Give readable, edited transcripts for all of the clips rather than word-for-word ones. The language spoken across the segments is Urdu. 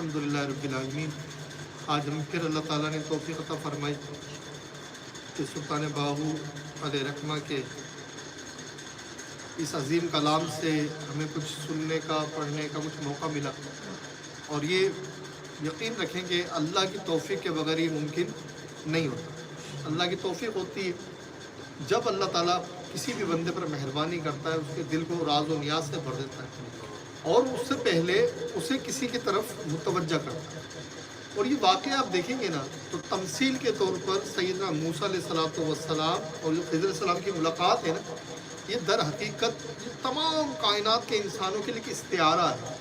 الحمدللہ رب العالمین۔ آج ہم پھر اللہ تعالیٰ نے توفیق عطا فرمائی کہ سلطان باہو علیہ رحمہ کے اس عظیم کلام سے ہمیں کچھ سننے کا پڑھنے کا کچھ موقع ملا، اور یہ یقین رکھیں کہ اللہ کی توفیق کے بغیر یہ ممکن نہیں ہوتا۔ اللہ کی توفیق ہوتی ہے جب اللہ تعالیٰ کسی بھی بندے پر مہربانی کرتا ہے، اس کے دل کو راز و نیاز سے بھر دیتا ہے اور اس سے پہلے اسے کسی کی طرف متوجہ کرتا ہے۔ اور یہ واقعہ آپ دیکھیں گے نا تو تمثیل کے طور پر سیدنا موسیٰ علیہ السلام اور جو خضر علیہ السلام کی ملاقات ہے نا، یہ در حقیقت یہ تمام کائنات کے انسانوں کے لیے ایک استعارہ ہے،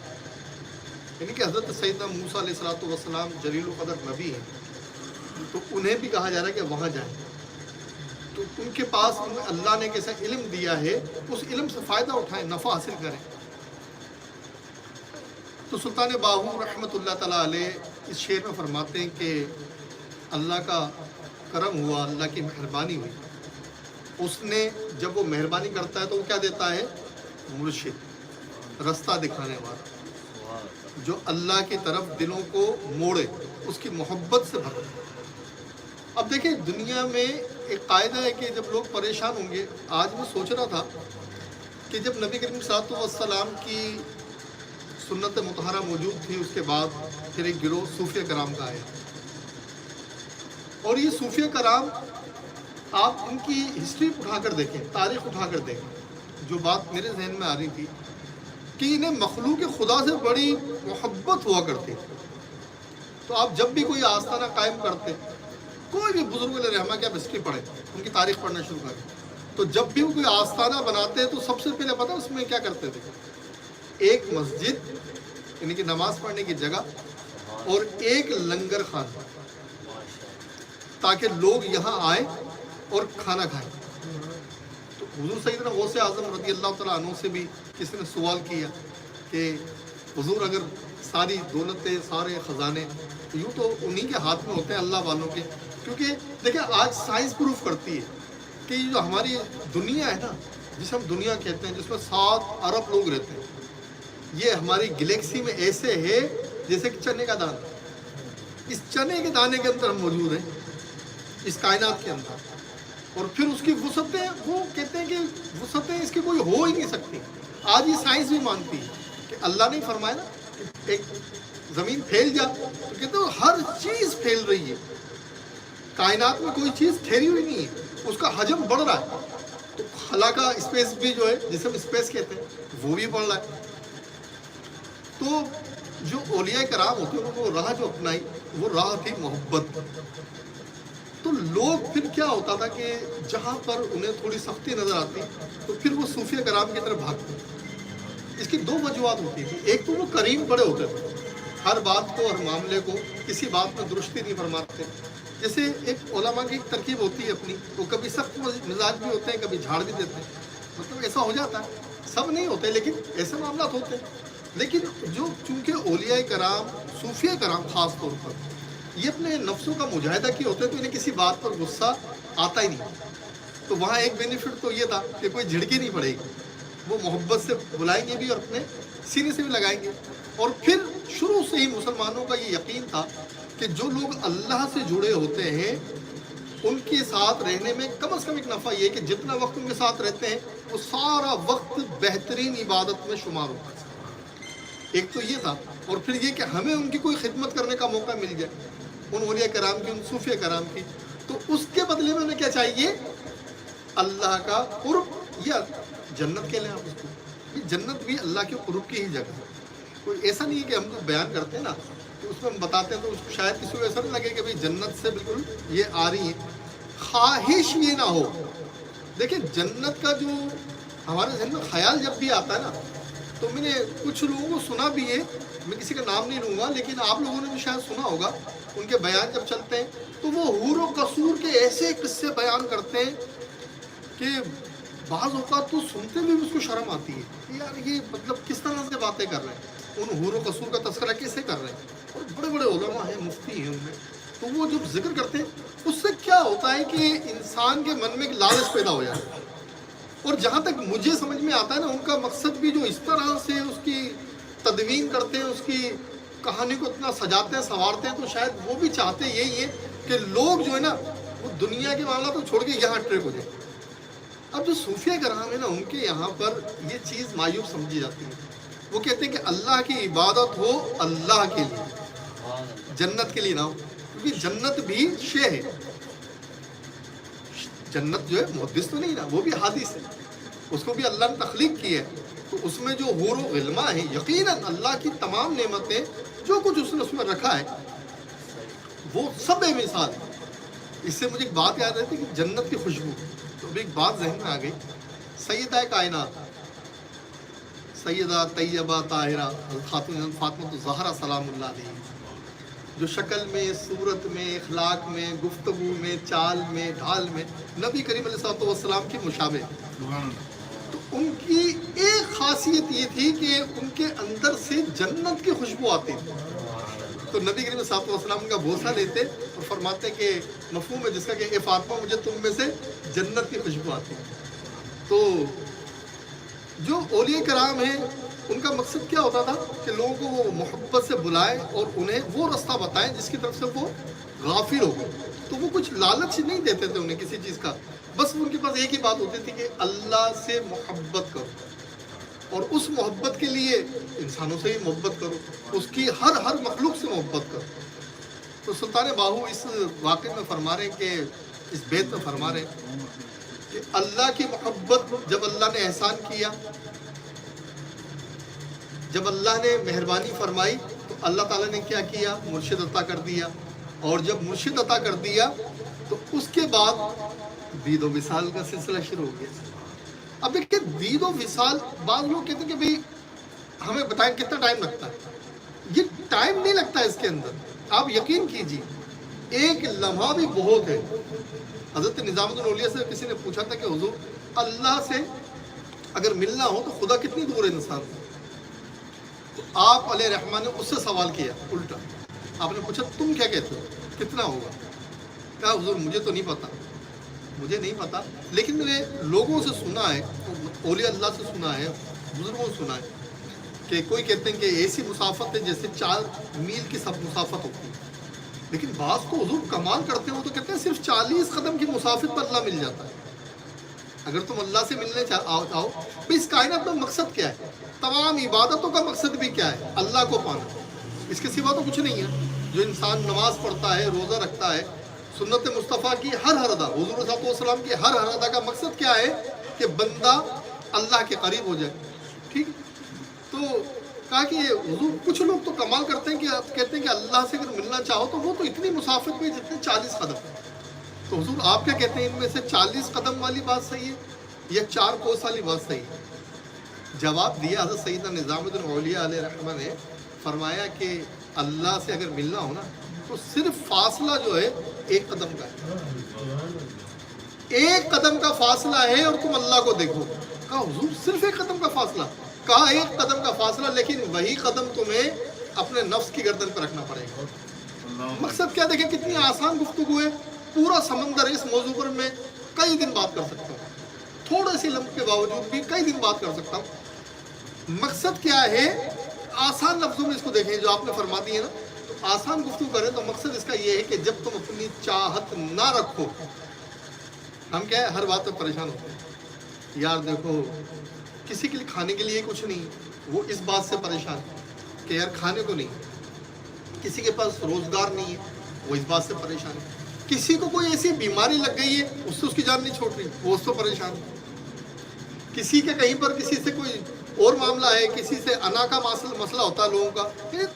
یعنی کہ حضرت سیدنا موسیٰ علیہ السلام جلیل القدر نبی ہیں، تو انہیں بھی کہا جا رہا ہے کہ وہاں جائیں، تو ان کے پاس اللہ نے کیسا علم دیا ہے، اس علم سے فائدہ اٹھائیں، نفع حاصل کریں۔ تو سلطان باہو رحمۃ اللہ تعالیٰ علیہ اس شعر میں فرماتے ہیں کہ اللہ کا کرم ہوا، اللہ کی مہربانی ہوئی، اس نے جب وہ مہربانی کرتا ہے تو وہ کیا دیتا ہے؟ مرشد، رستہ دکھانے والا، جو اللہ کی طرف دلوں کو موڑے، اس کی محبت سے بھرے۔ اب دیکھیں دنیا میں ایک قاعدہ ہے کہ جب لوگ پریشان ہوں گے، آج میں سوچ رہا تھا کہ جب نبی کریم صلی اللہ علیہ وسلم کی سنت مطہرہ موجود تھی، اس کے بعد پھر ایک گروہ صوفیہ کرام کا آیا، اور یہ صوفیہ کرام آپ ان کی ہسٹری اٹھا کر دیکھیں، تاریخ اٹھا کر دیکھیں، جو بات میرے ذہن میں آ رہی تھی کہ انہیں مخلوق خدا سے بڑی محبت ہوا کرتی تھی۔ تو آپ جب بھی کوئی آستانہ قائم کرتے، کوئی بھی بزرگ علیہ رحمہ کی آپ ہسٹری پڑھیں، ان کی تاریخ پڑھنا شروع کریں، تو جب بھی وہ کوئی آستانہ بناتے تو سب سے پہلے پتہ اس میں کیا کرتے تھے؟ ایک مسجد یعنی کہ نماز پڑھنے کی جگہ اور ایک لنگر خانہ، تاکہ لوگ یہاں آئیں اور کھانا کھائیں۔ تو حضور سیدنا غوث اعظم رضی اللہ تعالیٰ عنہ سے بھی کسی نے سوال کیا کہ حضور اگر ساری دولتیں، سارے خزانے یوں تو انہی کے ہاتھ میں ہوتے ہیں اللہ والوں کے، کیونکہ دیکھیں آج سائنس پروف کرتی ہے کہ یہ جو ہماری دنیا ہے نا، جسے ہم دنیا کہتے ہیں، جس میں 7 ارب لوگ رہتے ہیں، یہ ہماری گلیکسی میں ایسے ہے جیسے کہ چنے کا دانہ۔ اس چنے کے دانے کے اندر ہم موجود ہیں، اس کائنات کے اندر، اور پھر اس کی وسعتیں، وہ کہتے ہیں کہ وسعتیں اس کی کوئی ہو ہی نہیں سکتی۔ آج یہ سائنس بھی مانتی ہے کہ اللہ نے فرمایا نا کہ ایک زمین پھیل جا، تو کہتے ہیں ہر چیز پھیل رہی ہے، کائنات میں کوئی چیز ٹھہری ہوئی نہیں ہے، اس کا حجم بڑھ رہا ہے۔ تو خلا کا اسپیس بھی جو ہے، جسے ہم اسپیس کہتے ہیں، وہ بھی بڑھ رہا ہے۔ تو جو اولیاء کرام ہوتے ہیں، وہ راہ جو اپنائی، وہ راہ تھی محبت۔ تو لوگ پھر کیا ہوتا تھا کہ جہاں پر انہیں تھوڑی سختی نظر آتی تو پھر وہ صوفیہ کرام کی طرف بھاگتے۔ اس کی 2 وجوہات ہوتی تھی، ایک تو وہ کریم بڑے ہوتے تھے، ہر بات کو، ہر معاملے کو، کسی بات میں درستی نہیں فرماتے۔ جیسے ایک علماء کی ایک ترکیب ہوتی ہے اپنی، وہ کبھی سخت مزاج بھی ہوتے ہیں، کبھی جھاڑ بھی دیتے ہیں، مطلب ایسا ہو جاتا ہے، سب نہیں ہوتے لیکن ایسے معاملات ہوتے ہیں۔ لیکن جو چونکہ اولیاء کرام، صوفیہ کرام خاص طور پر، یہ اپنے نفسوں کا مجاہدہ کیے ہوتے ہیں، تو انہیں کسی بات پر غصہ آتا ہی نہیں۔ تو وہاں ایک بینیفٹ تو یہ تھا کہ کوئی جھڑکی نہیں پڑے گی، وہ محبت سے بلائیں گے بھی اور اپنے سینے سے بھی لگائیں گے۔ اور پھر شروع سے ہی مسلمانوں کا یہ یقین تھا کہ جو لوگ اللہ سے جڑے ہوتے ہیں ان کے ساتھ رہنے میں کم از کم ایک نفع یہ ہے کہ جتنا وقت ان کے ساتھ رہتے ہیں وہ سارا وقت بہترین عبادت میں شمار ہوتا ہے۔ ایک تو یہ تھا، اور پھر یہ کہ ہمیں ان کی کوئی خدمت کرنے کا موقع مل جائے، ان اولیاء کرام کی، ان صوفیہ کرام کی، تو اس کے بدلے میں انہیں کیا چاہیے؟ اللہ کا قرب، یا جنت کے لیں آپ اس کو، یہ جنت بھی اللہ کے قرب کی ہی جگہ ہے۔ کوئی ایسا نہیں ہے کہ ہم جو بیان کرتے ہیں نا تو اس میں ہم بتاتے ہیں تو اس کو شاید کسی کو ایسا نہیں لگے کہ بھئی جنت سے بالکل یہ آ رہی ہے، خواہش یہ نہ ہو۔ دیکھیں جنت کا جو ہمارے ذہن میں خیال جب بھی آتا ہے نا، تو میں نے کچھ لوگوں کو سنا بھی ہے، میں کسی کا نام نہیں لوں گا لیکن آپ لوگوں نے بھی شاید سنا ہوگا، ان کے بیان جب چلتے ہیں تو وہ حور و قصور کے ایسے قصے بیان کرتے ہیں کہ بعض اوقات تو سنتے بھی اس کو شرم آتی ہے کہ یار یہ مطلب کس طرح سے باتیں کر رہے ہیں، ان حور و قصور کا تذکرہ کیسے کر رہے ہیں، اور بڑے بڑے علماء ہیں، مفتی ہیں ان میں، تو وہ جب ذکر کرتے ہیں اس سے کیا ہوتا ہے کہ انسان کے من میں ایک لالچ پیدا ہو جاتا ہے۔ اور جہاں تک مجھے سمجھ میں آتا ہے نا، ان کا مقصد بھی جو اس طرح سے اس کی تدوین کرتے ہیں، اس کی کہانی کو اتنا سجاتے ہیں سنوارتے ہیں تو شاید وہ بھی چاہتے یہی ہے کہ لوگ جو ہے نا وہ دنیا کے معاملات کو چھوڑ کے یہاں ٹریک ہو جائے. اب جو صوفیہ کرام ہے نا ان کے یہاں پر یہ چیز مایوب سمجھی جاتی ہے. وہ کہتے ہیں کہ اللہ کی عبادت ہو اللہ کے لیے, جنت کے لیے نہ ہو, کیونکہ جنت بھی شے ہے. جنت جو ہے محدث تو نہیں نا, وہ بھی حادث ہے, اس کو بھی اللہ نے تخلیق کی ہے. تو اس میں جو حور و غلما ہے یقیناً اللہ کی تمام نعمتیں جو کچھ اس نے اس میں رکھا ہے وہ سب بے مثال ہے. اس سے مجھے ایک بات یاد رہتی ہے کہ جنت کی خوشبو, تو ایک بات ذہن میں آ گئی. سیدہ کائنات سیدہ طیبہ طاہرہ خاتون فاطمہ الزہرا سلام اللہ علیہ, جو شکل میں, صورت میں, اخلاق میں, گفتگو میں, چال میں, ڈھال میں نبی کریم علیہ السلام کی مشابہ, تو ان کی ایک خاصیت یہ تھی کہ ان کے اندر سے جنت کی خوشبو آتی تھی. تو نبی کریم صلی اللہ علیہ وسلم کا بوسہ لیتے اور فرماتے کہ مفہوم ہے جس کا کہ اے فاطمہ مجھے تم میں سے جنت کی خوشبو آتی ہے. تو جو اولیاء کرام ہیں ان کا مقصد کیا ہوتا تھا کہ لوگوں کو وہ محبت سے بلائیں اور انہیں وہ رستہ بتائیں جس کی طرف سے وہ غافل ہو گئے. تو وہ کچھ لالچ نہیں دیتے تھے انہیں کسی چیز کا, بس ان کے پاس ایک ہی بات ہوتی تھی کہ اللہ سے محبت کرو, اور اس محبت کے لیے انسانوں سے ہی محبت کرو, اس کی ہر مخلوق سے محبت کرو. تو سلطان باہو اس واقعے میں فرما رہے ہیں کہ اس بیت میں فرما رہے ہیں کہ اللہ کی محبت جب اللہ نے احسان کیا, جب اللہ نے مہربانی فرمائی تو اللہ تعالیٰ نے کیا کیا, مرشد عطا کر دیا. اور جب مرشد عطا کر دیا تو اس کے بعد دید و وصال کا سلسلہ شروع ہو گیا. اب دیکھیں دید و وصال, بعض لوگ کہتے ہیں کہ بھئی ہمیں بتائیں کتنا ٹائم لگتا ہے. یہ ٹائم نہیں لگتا ہے اس کے اندر, آپ یقین کیجیے ایک لمحہ بھی بہت ہے. حضرت نظام الدین اولیاء سے کسی نے پوچھا تھا کہ حضور اللہ سے اگر ملنا ہو تو خدا کتنی دور ہے انسان سے؟ تو آپ علیہ رحمٰن نے اس سے سوال کیا الٹا. آپ نے پوچھا تم کیا کہتے ہو کتنا ہوگا؟ کہا حضور مجھے تو نہیں پتا, لیکن میں نے لوگوں سے سنا ہے, اولیاء اللہ سے سنا ہے, بزرگوں سے سنا ہے کہ کوئی کہتے ہیں کہ ایسی مسافت ہے جیسے 4 میل کی سب مسافت ہوتی ہے. لیکن بعض کو حضور کمال کرتے ہیں, وہ تو کہتے ہیں صرف 40 قدم کی مسافت پر اللہ مل جاتا ہے. اگر تم اللہ سے ملنے چاہو اس کائنات میں مقصد کیا ہے؟ تمام عبادتوں کا مقصد بھی کیا ہے؟ اللہ کو پانا, اس کے سوا تو کچھ نہیں ہے. جو انسان نماز پڑھتا ہے, روزہ رکھتا ہے, سنت مصطفیٰ کی ہر ادا, حضور صلی اللہ علیہ وسلم کی ہر ادا کا مقصد کیا ہے کہ بندہ اللہ کے قریب ہو جائے. ٹھیک, تو کہا کہ حضور کچھ لوگ تو کمال کرتے ہیں کہ کہتے ہیں کہ اللہ سے اگر ملنا چاہو تو وہ تو اتنی مسافت میں جتنے 40 قدم. تو حضور آپ کیا کہتے ہیں ان میں سے 40 قدم والی بات صحیح ہے یا 4 کوس والی بات صحیح ہے؟ جواب دیا حضرت سیدنا نظام الدین اولیاء علیہ رحمہ نے, فرمایا کہ اللہ سے اگر ملنا ہو نا تو صرف فاصلہ جو ہے 1 قدم کا ہے. 1 قدم کا فاصلہ ہے اور تم اللہ کو دیکھو. کہا حضور صرف 1 قدم کا فاصلہ؟ کہا 1 قدم کا فاصلہ, لیکن وہی قدم تمہیں اپنے نفس کی گردن پر رکھنا پڑے گا. مقصد کیا, دیکھیں کتنی آسان گفتگو ہے. پورا سمندر اس موضوع پر میں کئی دن بات کر سکتا ہوں, تھوڑے سی لمحے کے باوجود بھی کئی دن بات کر سکتا ہوں. مقصد کیا ہے, آسان لفظوں میں اس کو دیکھیں جو آپ نے فرما دی ہے نا, تو آسان گفتگو کریں تو مقصد اس کا یہ ہے کہ جب تم اپنی چاہت نہ رکھو. ہم کیا ہے ہر بات پہ پریشان ہوتے ہیں, یار دیکھو کسی کے لیے کھانے کے لیے کچھ نہیں, وہ اس بات سے پریشان کہ یار کھانے کو نہیں. کسی کے پاس روزگار نہیں ہے, وہ اس بات سے پریشان ہے. کسی کو کوئی ایسی بیماری لگ گئی ہے, اس سے اس کی جان نہیں چھوٹ رہی, وہ اس سے پریشان ہے. کسی کے کہیں پر کسی سے کوئی اور معاملہ ہے, کسی سے انا کا مسئلہ ہوتا ہے لوگوں کا.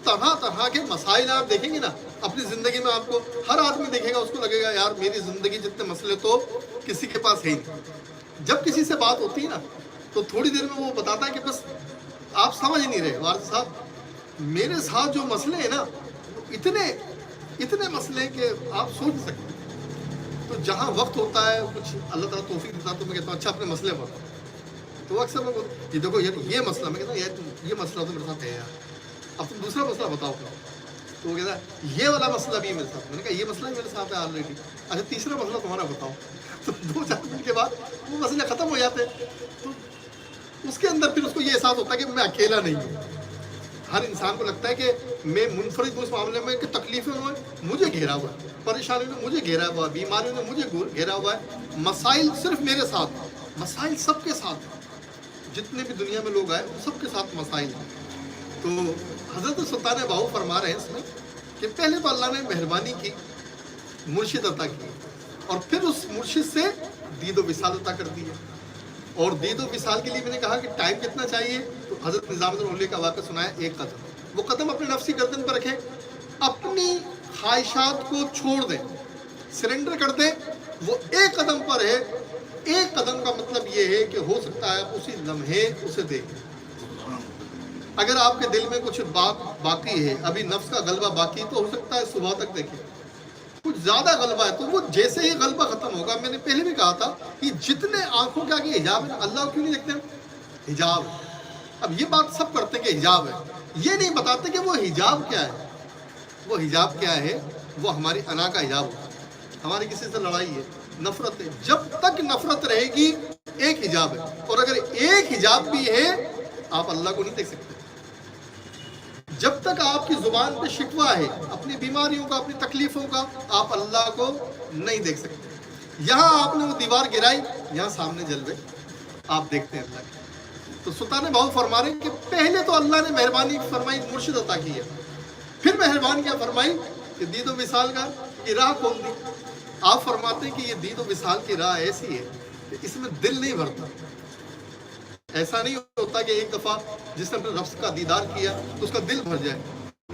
طرح طرح کے مسائل آپ دیکھیں گے نا اپنی زندگی میں, آپ کو ہر آدمی دیکھے گا, اس کو لگے گا یار میری زندگی جتنے مسئلے تو کسی کے پاس ہے ہی نہیں. جب کسی سے بات ہوتی ہے نا تو تھوڑی دیر میں وہ بتاتا ہے کہ بس آپ سمجھ نہیں رہے وارث صاحب, میرے ساتھ جو مسئلے ہیں نا اتنے مسئلے کہ آپ سوچ سکتے ہیں. تو جہاں وقت ہوتا ہے کچھ اللہ تعالیٰ توفیق دیتا تو میں کہتا ہوں اچھا اپنے مسئلے بتاؤ. تو اکثر میں یہ دیکھو یار یہ مسئلہ, میں کہتا ہوں یار یہ مسئلہ تو میرے ساتھ ہے یار, اب تم دوسرا مسئلہ بتاؤ. تو وہ کہتا ہے یہ والا مسئلہ بھی ہے میرے ساتھ. میں نے کہا یہ مسئلہ بھی میرے ساتھ ہے آلریڈی. اچھا تیسرا مسئلہ تمہارا بتاؤ. تو 2-4 دن کے بعد وہ مسئلے ختم ہو جاتے ہیں. تو اس کے اندر پھر اس کو یہ احساس ہوتا ہے کہ میں اکیلا نہیں ہوں, ہر انسان کو لگتا ہے کہ میں منفرد ہوں اس معاملے میں کہ تکلیفیں مجھے گھیرا ہوا ہے، پریشانیوں نے مجھے گھیرا ہوا ہے، بیماریوں نے مجھے گھیرا ہوا ہے، مسائل صرف میرے ساتھ، مسائل سب کے ساتھ ہیں، جتنے بھی دنیا میں لوگ آئے ان سب کے ساتھ مسائل ہیں۔ تو حضرت سلطان باہو فرما رہے ہیں اس میں کہ پہلے تو اللہ نے مہربانی کی، مرشد عطا کی، اور پھر اس مرشد سے دید و وصال عطا کر دیا۔ اور دید و وصال کے لیے میں نے کہا کہ ٹائم کتنا چاہیے، تو حضرت نظام الدین اولیاء کا واقعہ سنایا، ایک قدم، وہ قدم اپنے نفسی گردن پر رکھیں، اپنی خواہشات کو چھوڑ دیں، سرنڈر کر دیں، وہ ایک قدم پر ہے۔ ایک قدم کا مطلب یہ ہے کہ ہو سکتا ہے اسی لمحے اسے دیکھیں۔ اگر آپ کے دل میں کچھ بات باقی ہے، ابھی نفس کا غلبہ باقی، تو ہو سکتا ہے صبح تک دیکھیں۔ کچھ زیادہ غلبہ ہے تو وہ جیسے ہی غلبہ ختم ہوگا، میں نے پہلے بھی کہا تھا کہ جتنے آنکھوں کے آگے حجاب ہے، اللہ کو کیوں نہیں دیکھتے ہیں؟ حجاب ہے۔ اب یہ بات سب کرتے ہیں کہ حجاب ہے، یہ نہیں بتاتے کہ وہ حجاب کیا ہے۔ وہ حجاب کیا ہے؟ وہ ہماری انا کا حجاب ہوتا ہے، ہماری کسی سے لڑائی ہے، نفرت ہے، جب تک نفرت رہے گی ایک حجاب ہے، اور اگر ایک حجاب بھی ہے آپ اللہ کو نہیں دیکھ سکتے۔ جب تک آپ کی زبان پہ شکوہ ہے اپنی بیماریوں کا، اپنی تکلیفوں کا، آپ اللہ کو نہیں دیکھ سکتے۔ یہاں آپ نے وہ دیوار گرائی، یہاں سامنے جلوے آپ دیکھتے ہیں اللہ کی۔ تو سلطان باہو فرما رہے ہیں کہ پہلے تو اللہ نے مہربانی فرمائی، مرشد عطا کی ہے، پھر مہربانی کیا فرمائی کہ دید و وصال کا کی راہ کھول دی۔ آپ فرماتے ہیں کہ یہ دید و وصال کی راہ ایسی ہے کہ اس میں دل نہیں بھرتا۔ ایسا نہیں ہوتا کہ ایک دفعہ جس نے اپنے رب کا دیدار کیا تو اس کا دل بھر جائے،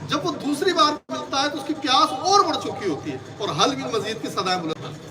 جب وہ دوسری بار ملتا ہے تو اس کی پیاس اور بڑھ چکی ہوتی ہے، اور حل من مزید کی صدائیں بلند